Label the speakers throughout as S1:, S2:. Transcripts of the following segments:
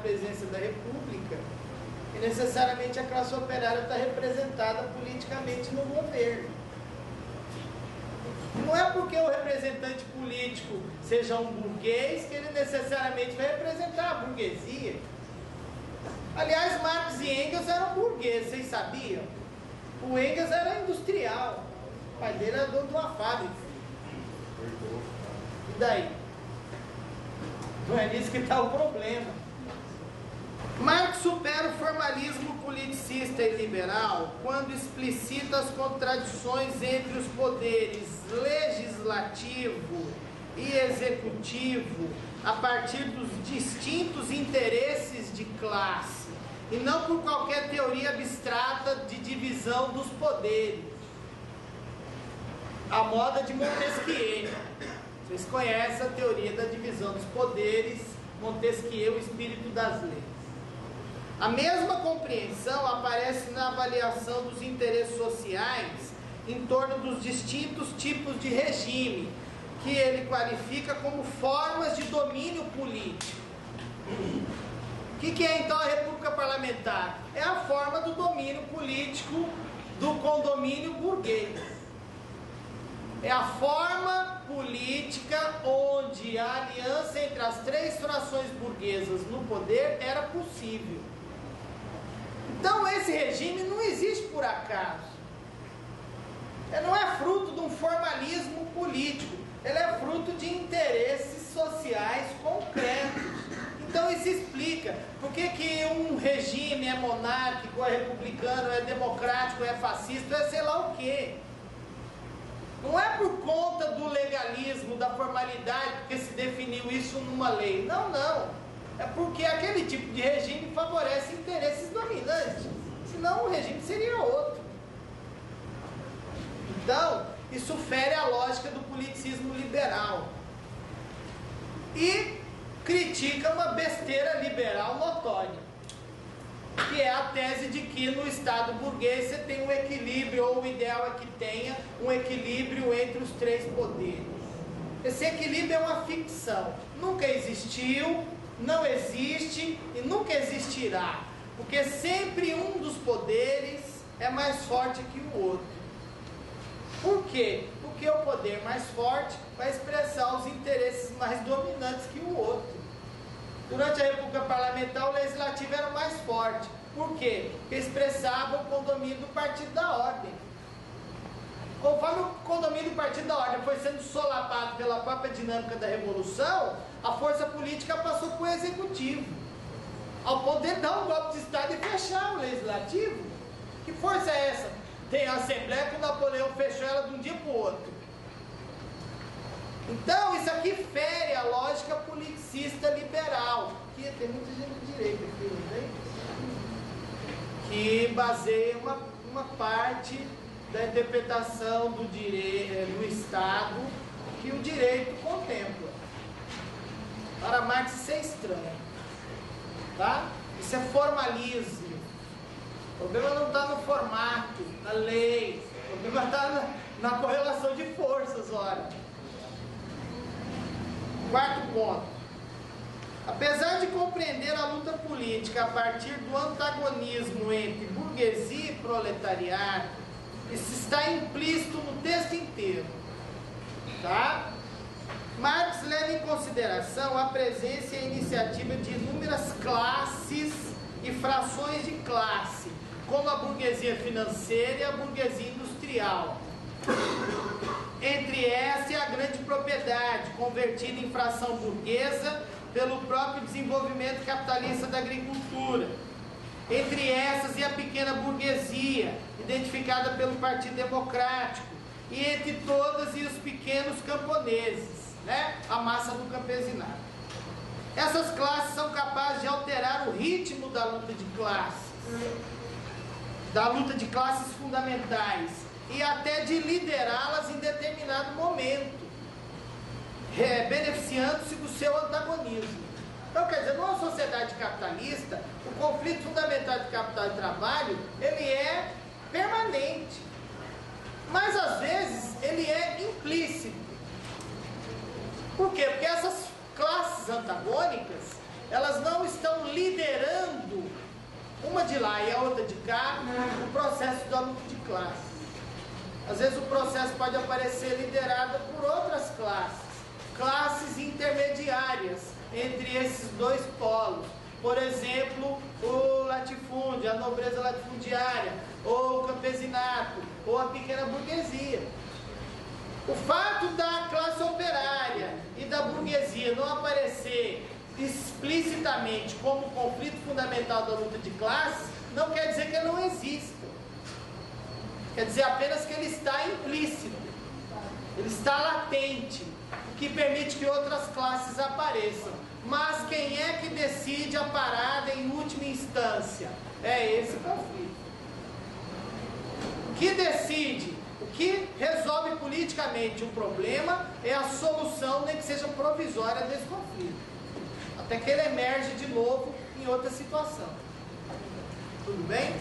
S1: presidência da República e necessariamente a classe operária está representada politicamente no governo. Não é porque o representante político seja um burguês que ele necessariamente vai representar a burguesia. Aliás, Marx e Engels eram burgueses, vocês sabiam? O Engels era industrial, o pai dele era dono de uma fábrica. E daí? Não é nisso que está o problema. Marx supera o formalismo politicista e liberal quando explicita as contradições entre os poderes legislativo e executivo a partir dos distintos interesses de classe, e não por qualquer teoria abstrata de divisão dos poderes. A moda de Montesquieu. Vocês conhecem a teoria da divisão dos poderes, Montesquieu, o espírito das leis. A mesma compreensão aparece na avaliação dos interesses sociais em torno dos distintos tipos de regime, que ele qualifica como formas de domínio político. O que é então a república parlamentar? É a forma do domínio político do condomínio burguês. É a forma política onde a aliança entre as três frações burguesas no poder era possível. Então esse regime não existe por acaso. Ele não é fruto de um formalismo político. Ele é fruto de interesses sociais concretos. Então isso explica por que um regime é monárquico, é republicano, é democrático, é fascista, é sei lá o quê. Não é por conta do legalismo, da formalidade, porque se definiu isso numa lei. Não, não. É porque aquele tipo de regime favorece interesses dominantes. Senão o regime seria outro. Então, isso fere a lógica do politicismo liberal. E critica uma besteira liberal notória, que é a tese de que no Estado burguês você tem um equilíbrio, ou o ideal é que tenha um equilíbrio entre os três poderes. Esse equilíbrio é uma ficção. Nunca existiu, não existe e nunca existirá. Porque sempre um dos poderes é mais forte que o outro. Por quê? Porque o poder mais forte vai expressar os interesses mais dominantes que o outro. Durante a República Parlamentar, o Legislativo era o mais forte. Por quê? Porque expressava o condomínio do Partido da Ordem. Conforme o condomínio do Partido da Ordem foi sendo solapado pela própria dinâmica da Revolução, a força política passou para o Executivo, ao ponto de dar um golpe de Estado e fechar o Legislativo. Que força é essa? Tem a Assembleia que o Napoleão fechou ela de um dia para o outro. Então, isso aqui fere a lógica politicista liberal. Que tem muita gente de direita aqui, não tem? Que baseia uma parte da interpretação do direito, do Estado, que o direito contempla. Para Marx isso é estranho. Tá? Isso é formalismo. O problema não está no formato, na lei. O problema está na correlação de forças, olha. Quarto ponto. Apesar de compreender a luta política a partir do antagonismo entre burguesia e proletariado, isso está implícito no texto inteiro. Tá? Marx leva em consideração a presença e a iniciativa de inúmeras classes e frações de classe, como a burguesia financeira e a burguesia industrial. Entre essa e a grande propriedade, convertida em fração burguesa pelo próprio desenvolvimento capitalista da agricultura. Entre essas e a pequena burguesia, identificada pelo Partido Democrático. E entre todas e os pequenos camponeses, né? A massa do campesinado. Essas classes são capazes de alterar o ritmo da luta de classes, da luta de classes fundamentais, e até de liderá-las em determinado momento, beneficiando-se do seu antagonismo. Então, quer dizer, numa sociedade capitalista, o conflito fundamental de capital e trabalho, ele é permanente, mas às vezes ele é implícito. Por quê? Porque essas classes antagônicas, elas não estão liderando, uma de lá e a outra de cá, o processo da luta de classe. Às vezes o processo pode aparecer liderado por outras classes intermediárias entre esses dois polos. Por exemplo, o latifúndio, a nobreza latifundiária, ou o campesinato, ou a pequena burguesia. O fato da classe operária e da burguesia não aparecer explicitamente como conflito fundamental da luta de classes, não quer dizer que ele não exista. Quer dizer apenas que ele está implícito, ele está latente, o que permite que outras classes apareçam. Mas quem é que decide a parada em última instância? É esse conflito. O que decide, o que resolve politicamente um problema é a solução, nem que seja provisória, desse conflito, até que ele emerge de novo em outra situação. Tudo bem?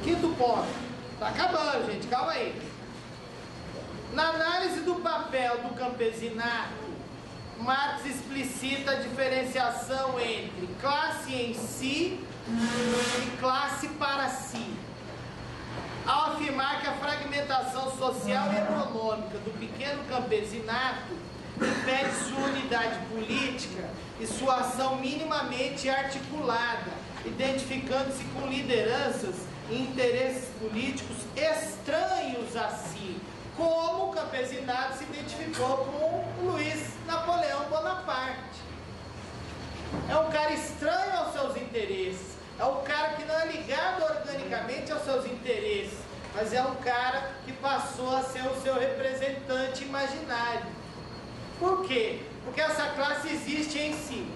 S1: Quinto ponto. Está acabando, gente, calma aí. Na análise do papel do campesinato, Marx explicita a diferenciação entre classe em si e classe para si, ao afirmar que a fragmentação social e econômica do pequeno campesinato impede sua unidade política e sua ação minimamente articulada, identificando-se com lideranças e interesses políticos estranhos a si, como o campesinato se identificou com Luiz Napoleão Bonaparte. É um cara estranho aos seus interesses, é um cara que não é ligado organicamente aos seus interesses, mas é um cara que passou a ser o seu representante imaginário. Por quê? Porque essa classe existe em si.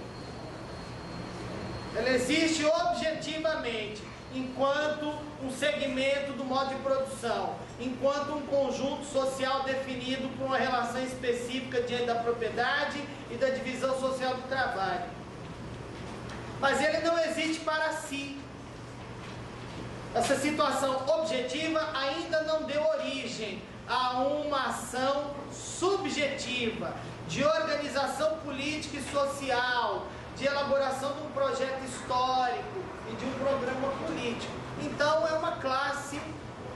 S1: Ela existe objetivamente, enquanto um segmento do modo de produção, enquanto um conjunto social definido por uma relação específica diante da propriedade e da divisão social do trabalho. Mas ele não existe para si. Essa situação objetiva ainda não deu origem a uma ação subjetiva de organização política e social, de elaboração de um projeto histórico e de um programa político. Então é uma classe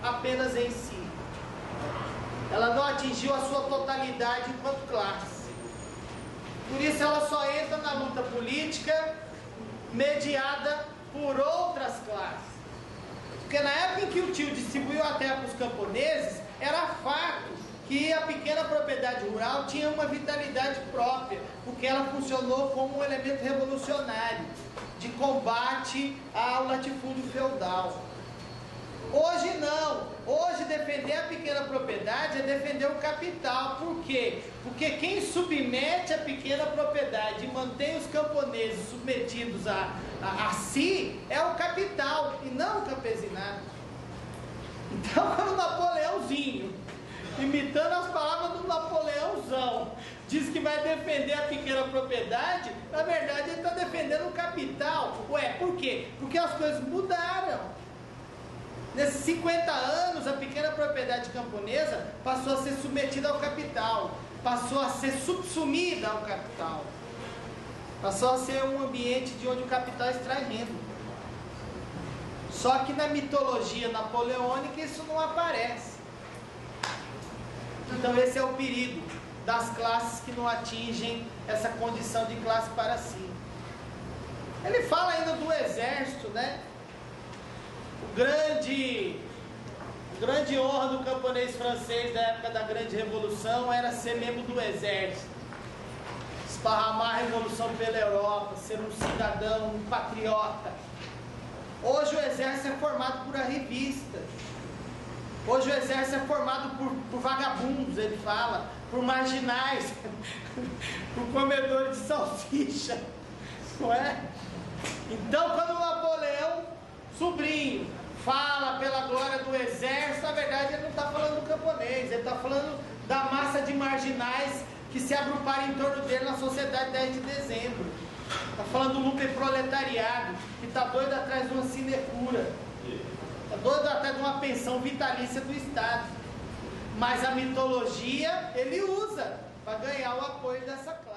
S1: apenas em si. Ela não atingiu a sua totalidade enquanto classe. Por isso ela só entra na luta política mediada por outras classes. Porque na época em que o tio distribuiu a terra para os camponeses, era fato que a pequena propriedade rural tinha uma vitalidade própria, porque ela funcionou como um elemento revolucionário de combate ao latifúndio feudal. Hoje não. Hoje defender a pequena propriedade é defender o capital. Por quê? Porque quem submete a pequena propriedade e mantém os camponeses submetidos a si é o capital e não o campesinato. Então, quando o Napoleãozinho, imitando as palavras do Napoleãozão, diz que vai defender a pequena propriedade, na verdade ele está defendendo o capital. Ué, por quê? Porque as coisas mudaram. Nesses 50 anos, a pequena propriedade camponesa passou a ser submetida ao capital, passou a ser subsumida ao capital, passou a ser um ambiente de onde o capital extrai renda. Só que na mitologia napoleônica isso não aparece. Então esse é o perigo das classes que não atingem essa condição de classe para si. Ele fala ainda do exército, né? O grande honra do camponês francês da época da Grande Revolução era ser membro do exército, esparramar a revolução pela Europa, ser um cidadão, um patriota. Hoje o exército é formado por arrivistas. Hoje o exército é formado por vagabundos, ele fala, por marginais, por comedores de salsicha, não é? Então, quando o Napoleão, sobrinho, fala pela glória do exército, na verdade ele não está falando do camponês, ele está falando da massa de marginais que se agruparam em torno dele na Sociedade 10 de Dezembro. Está falando do lupeproletariado, que está doido atrás de uma sinecura, está doido atrás de uma pensão vitalícia do Estado. Mas a mitologia ele usa para ganhar o apoio dessa classe.